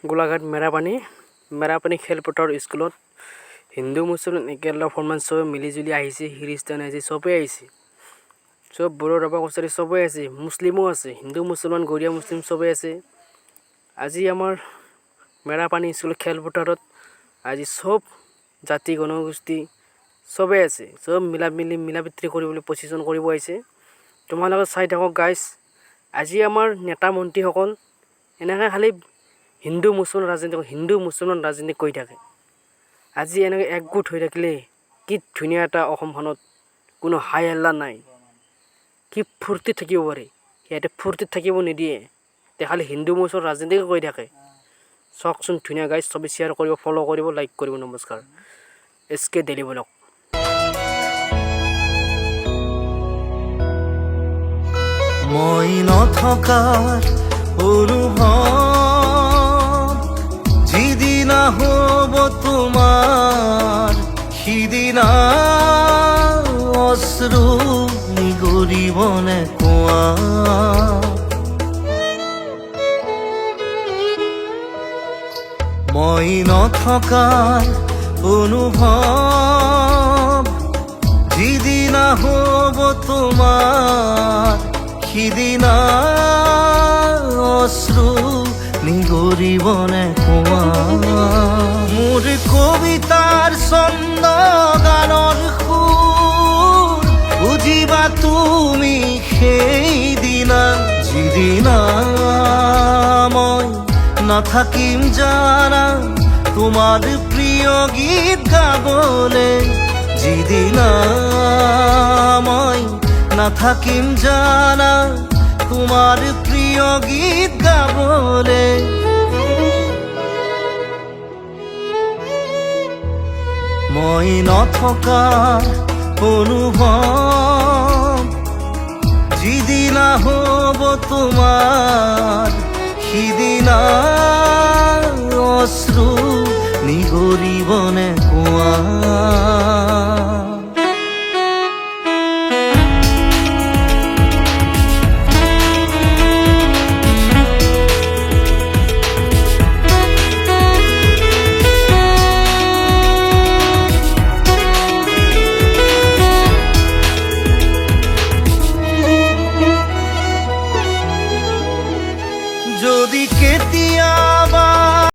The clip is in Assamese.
গোলাঘাট মেৰাপানী খেলপথাৰ স্কুলত হিন্দু মুছলমান একেলগে ফৰমান চবে মিলিজুলি আহিছে। খ্ৰীষ্টান আহিছে, চবেই আহিছে, চব বড়ো ৰাভা কছাৰী চবেই আছে, মুছলিমো আছে, হিন্দু মুছলমান গৰীয়া মুছলিম চবেই আছে। আজি আমাৰ মেৰাপানী স্কুল খেলপথাৰত আজি চব জাতি জনগোষ্ঠী চবেই আছে, চব মিলা-প্ৰীতি কৰিবলৈ প্ৰচেছন কৰিব আহিছে। তোমালোকে চাই থাকক গাইজ। আজি আমাৰ নেতা মন্ত্ৰীসকল এনেকৈ খালি হিন্দু মুছলমান ৰাজনীতি কৰি থাকে। আজি এনেকৈ একগোট হৈ থাকিলে কি ধুনীয়া এটা অসমখনত কোনো হাই হাল্লা নাই, কি ফূৰ্তিত থাকিব পাৰে। সিহঁতে ফূৰ্তিত থাকিব নিদিয়ে, তে খালি হিন্দু মুছলমান ৰাজনীতিকে কৰি থাকে। চাওকচোন ধুনীয়া গাইজ, চবেই শ্বেয়াৰ কৰিব, ফ'ল' কৰিব, লাইক কৰিব। নমস্কাৰ। SK daily blog. মই নথকাৰ অনুভৱ যিদিনা হ'ব তোমাৰ, সিদিনা অশ্ৰু নিগৰিবনে কোৱা। মই নথকাৰ অনুভৱ যিদিনা হ'ব তোমাৰ, সিদিনা অশ্ৰু নিগৰিবনে কোৱা। মোৰ কবিতাৰ ছন্দ গানৰ সুৰ বুজিবা তুমি সেইদিনা, যিদিনা মই নাথাকিম জানা তোমাৰ প্ৰিয় গীত গাবলে, যিদিনা মই নাথাকিম জানা তোমাৰ প্ৰিয় গীত গাবলে। মই নথকাৰ অনুভৱ যিদিনা হ'ব তোমাৰ, সিদিনা অশ্ৰু নিগৰিবনে